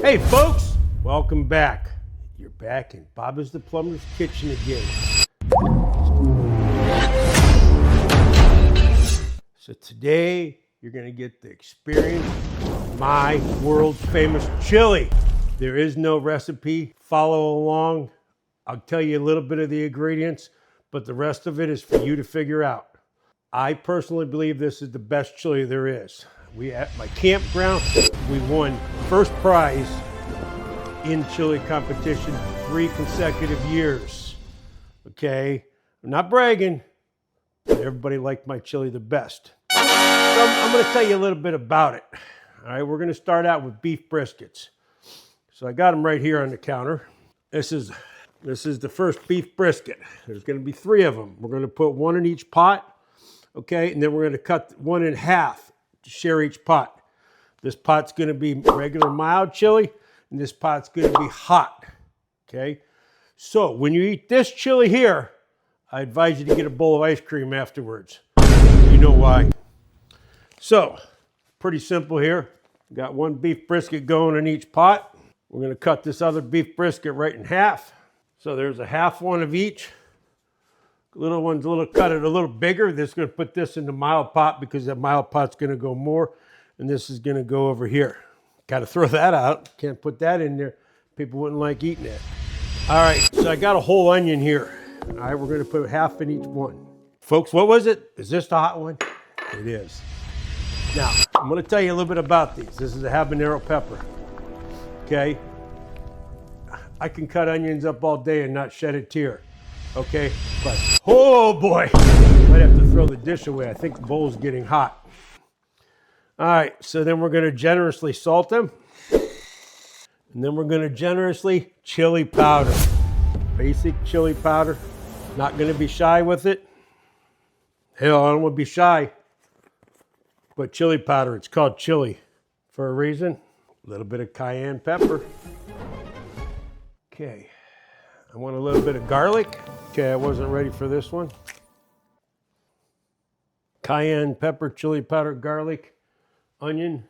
Hey folks, welcome back. You're back in Bob's the Plumber's kitchen again. So today you're gonna get the experience of my world famous chili. There is no recipe, follow along. I'll tell you a little bit of the ingredients, but the rest of it is for you to figure out. I personally believe this is the best chili there is. We at my campground, we won first prize in chili competition 3 consecutive years. Okay, I'm not bragging, but everybody liked my chili the best. So I'm going to tell you a little bit about it. All right, we're going to start out with beef briskets. So I got them right here on the counter. This is the first beef brisket. There's going to be 3 of them. We're going to put 1 in each pot, okay, and then we're going to cut 1 in half to share each pot. This pot's going to be regular mild chili, and this pot's going to be hot, okay? So when you eat this chili here, I advise you to get a bowl of ice cream afterwards. You know why. So, pretty simple here. Got 1 beef brisket going in each pot. We're going to cut this other beef brisket right in half. So there's a half one of each. Little one's cut it a little bigger. This is going to put this in the mild pot because that mild pot's going to go more, and this is going to go over here. Got to throw that out. Can't put that in there. People wouldn't like eating it. All right, so I got a whole onion here. All right, we're going to put half in each one. Folks, what was it? Is this the hot one? It is. Now, I'm going to tell you a little bit about these. This is a habanero pepper. Okay? I can cut onions up all day and not shed a tear. Okay, but oh boy, might have to throw the dish away. I think the bowl's getting hot. All right, so then we're going to generously salt them. And then we're going to generously chili powder. Basic chili powder. Not going to be shy with it. Hell, I don't want to be shy. But chili powder, it's called chili for a reason. A little bit of cayenne pepper. Okay, I want a little bit of garlic. Okay, I wasn't ready for this one. Cayenne pepper, chili powder, garlic, onion,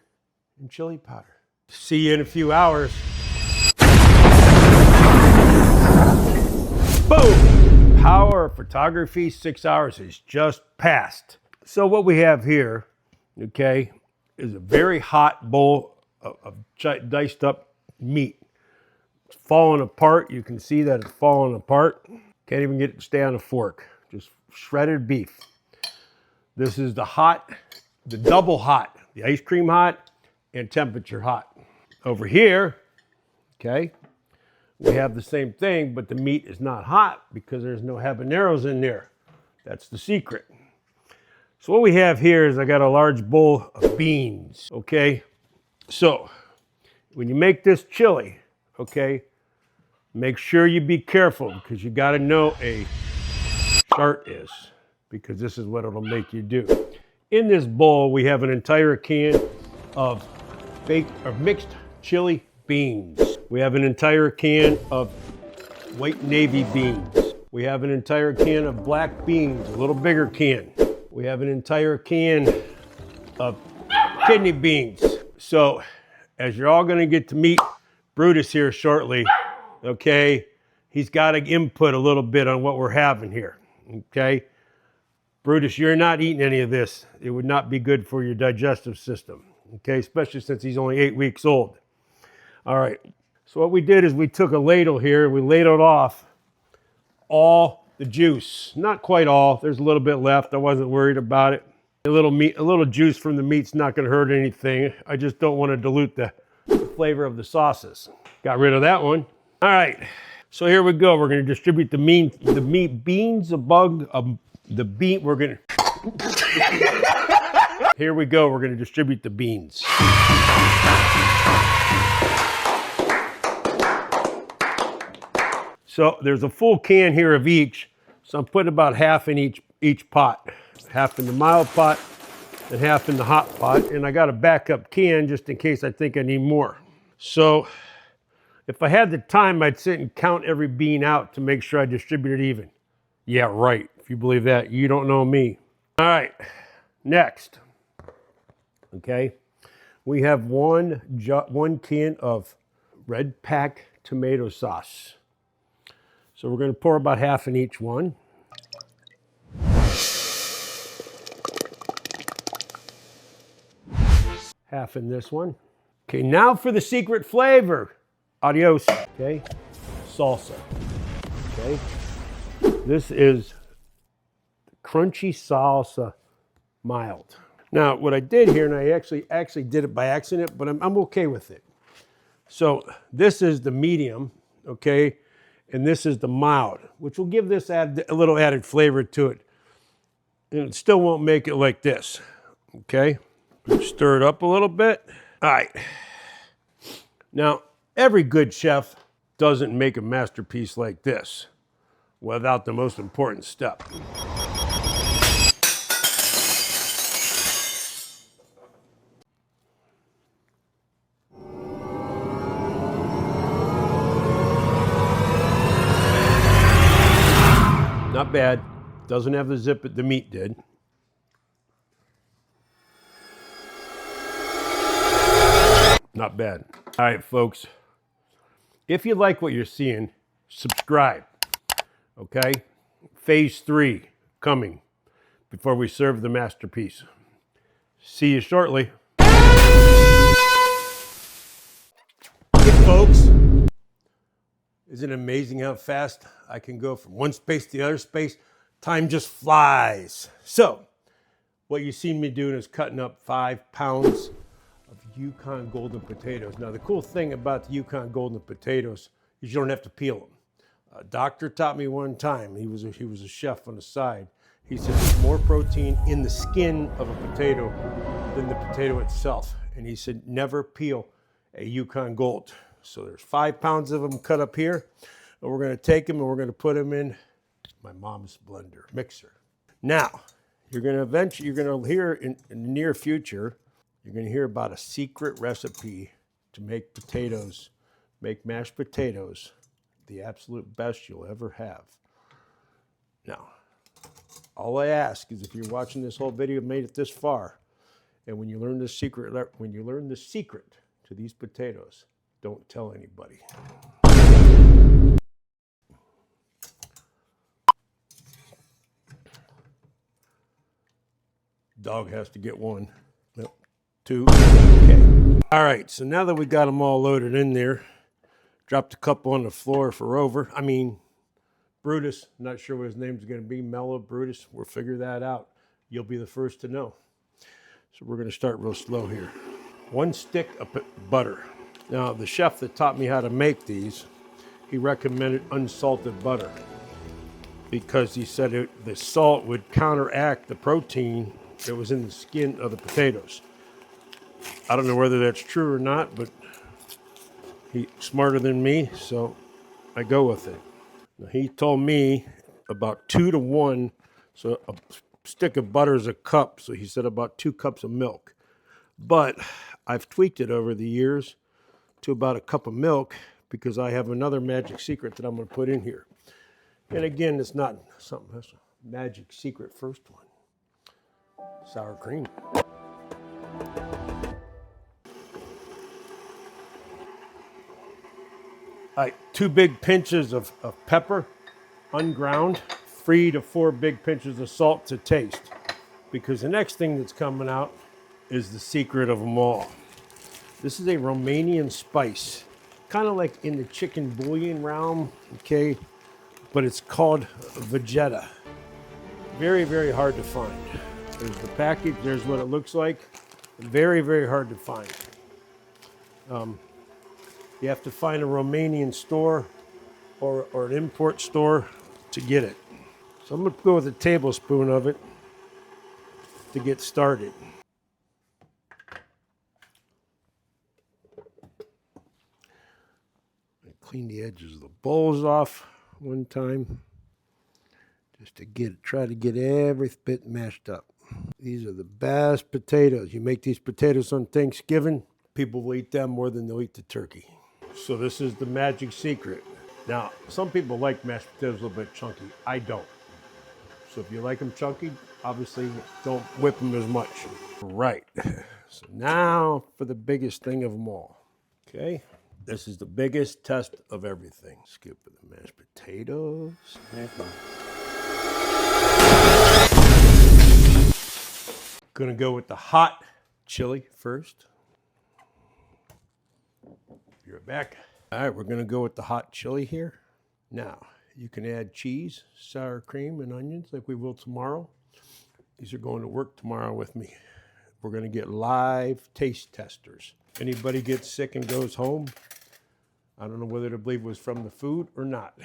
and chili powder. See you in a few hours. Boom! Power of photography, 6 hours has just passed. So what we have here, okay, is a very hot bowl of diced up meat. It's falling apart. You can see that it's falling apart. Can't even get it to stay on a fork. Just shredded beef. This is the double hot, the ice cream hot and temperature hot. Over here, okay, we have the same thing, but the meat is not hot because there's no habaneros in there. That's the secret. So what we have here is I got a large bowl of beans, okay? So when you make this chili, okay, make sure you be careful because you got to know a chart is, because this is what it'll make you do. In this bowl, we have an entire can of mixed chili beans. We have an entire can of white navy beans. We have an entire can of black beans, a little bigger can. We have an entire can of kidney beans. So as you're all going to get to meet Brutus here shortly, okay, he's got to input a little bit on what we're having here, okay? Brutus, you're not eating any of this. It would not be good for your digestive system, okay, especially since he's only 8 weeks old. All right, so what we did is we took a ladle here, we ladled off all the juice. Not quite all, there's a little bit left. I wasn't worried about it. A little juice from the meat's not going to hurt anything. I just don't want to dilute the flavor of the sauces. Got rid of that one. All right, so here we go. We're going to distribute the beans above the bean. Here we go. We're going to distribute the beans. So there's a full can here of each. So I'm putting about half in each pot. Half in the mild pot and half in the hot pot. And I got a backup can just in case I think I need more. So if I had the time, I'd sit and count every bean out to make sure I distribute it even. Yeah, right. If you believe that, you don't know me. All right, next. Okay, we have one can of red pack tomato sauce. So we're going to pour about half in each one. Half in this one. Okay, now for the secret flavor. Adios. Okay, salsa. Okay, this is crunchy salsa mild. Now, what I did here, and I actually did it by accident, but I'm okay with it. So this is the medium, okay, and this is the mild, which will give this a little added flavor to it. And it still won't make it like this, okay? Stir it up a little bit. All right. Now, every good chef doesn't make a masterpiece like this without the most important step. Not bad. Doesn't have the zip that the meat did. Not bad. All right, folks. If you like what you're seeing, subscribe. Okay? Phase 3 coming before we serve the masterpiece. See you shortly. Hey, folks. Isn't it amazing how fast I can go from one space to the other space? Time just flies. So, what you see me doing is cutting up 5 pounds of Yukon golden potatoes. Now, the cool thing about the Yukon golden potatoes is you don't have to peel them. A doctor taught me one time, he was a chef on the side. He said there's more protein in the skin of a potato than the potato itself. And he said never peel a Yukon Gold. So there's 5 pounds of them cut up here. And we're going to take them and we're going to put them in my mom's blender mixer. Now, you're going to hear in the near future, you're going to hear about a secret recipe to make potatoes, make mashed potatoes, the absolute best you'll ever have. Now, all I ask is if you're watching this whole video, made it this far, and when you learn the secret to these potatoes, don't tell anybody. Dog has to get one. Nope. 2. Okay. All right, so now that we got them all loaded in there, dropped a couple on the floor for Brutus. Not sure what his name's going to be. Mellow Brutus. We'll figure that out. You'll be the first to know. So we're going to start real slow here. 1 stick of butter. Now, the chef that taught me how to make these, he recommended unsalted butter because he said the salt would counteract the protein that was in the skin of the potatoes. I don't know whether that's true or not, but he's smarter than me, so I go with it. Now, he told me about 2 to 1, so a stick of butter is a cup, so he said about 2 cups of milk. But I've tweaked it over the years to about a cup of milk because I have another magic secret that I'm going to put in here. And again, it's not something, that's a magic secret first one. Sour cream. All right, 2 big pinches of pepper, unground, 3 to 4 big pinches of salt to taste. Because the next thing that's coming out is the secret of them all. This is a Romanian spice, kind of like in the chicken bouillon realm, okay? But it's called vegeta. Very, very hard to find. There's the package, there's what it looks like. Very, very hard to find. You have to find a Romanian store or an import store to get it. So I'm going to go with a tablespoon of it to get started. Clean the edges of the bowls off one time just to try to get every bit mashed up. These are the best potatoes. You make these potatoes on Thanksgiving, people will eat them more than they'll eat the turkey. So this is the magic secret. Now, some people like mashed potatoes a little bit chunky. I don't. So if you like them chunky, obviously don't whip them as much. Right. So now for the biggest thing of them all. Okay. This is the biggest test of everything. Scoop of the mashed potatoes. Gonna go with the hot chili first. Be right back. All right, we're gonna go with the hot chili here. Now, you can add cheese, sour cream, and onions like we will tomorrow. These are going to work tomorrow with me. We're gonna get live taste testers. If anybody gets sick and goes home, I don't know whether to believe it was from the food or not.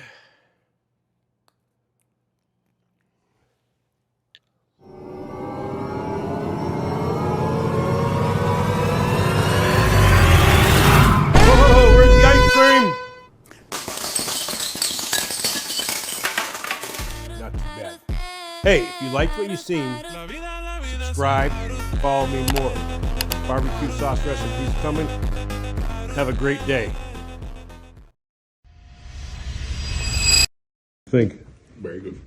Whoa, where's the ice cream? Not too bad. Hey, if you liked what you've seen, subscribe, follow me more. Barbecue sauce recipes coming. Have a great day. Think. Very good.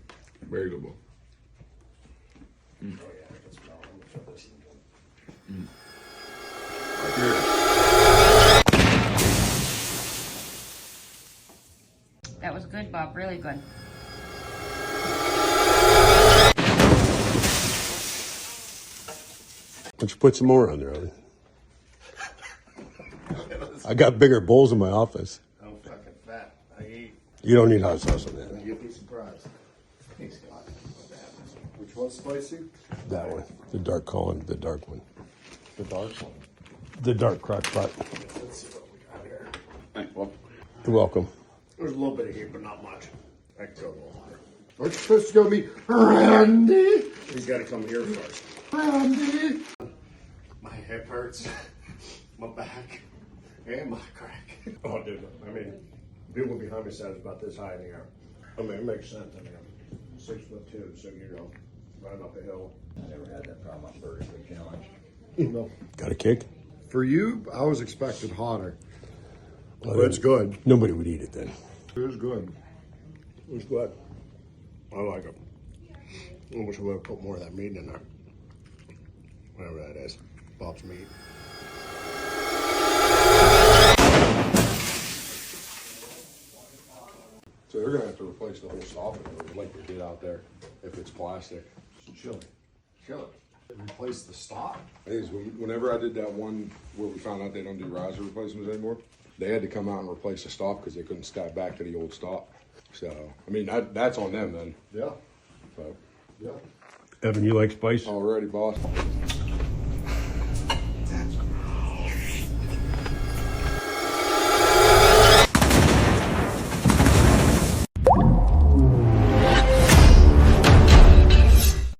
Very good one. That was good, Bob. Really good. Why don't you put some more on there, Ollie? I got bigger bowls in my office. I'm fucking fat. I eat. You don't need hot sauce on that. You'd be surprised. Thanks, God. Which one's spicy? That one. The dark column, the dark one. The dark one. The dark crock pot. Let's see what we got here. Thanks, Bob. You're welcome. There's a little bit of heat, but not much. I can go a little hotter. Aren't you supposed to go meet Randy? He's got to come here first. Randy! My hip hurts. My back. And my crack. Oh, dude. I mean, people behind me said it's about this high in the air. I mean, it makes sense. I mean, I'm 6'2", so you know, riding up a hill. I never had that problem on Burger King Challenge. No. Got a kick? For you, I was expecting hotter. Well, But it's good. Nobody would eat it then. It was good. It was good. I like it. I wish I would have put more of that meat in there. Whatever that is. Bob's meat. So they're gonna have to replace the whole stop like they did out there if it's plastic. Chili. Replace the stop? Whenever I did that one where we found out they don't do riser replacements anymore, they had to come out and replace the stop because they couldn't snap back to the old stop. So, I mean, that's on them then. Yeah. So, yeah. Evan, you like spice? Already, boss.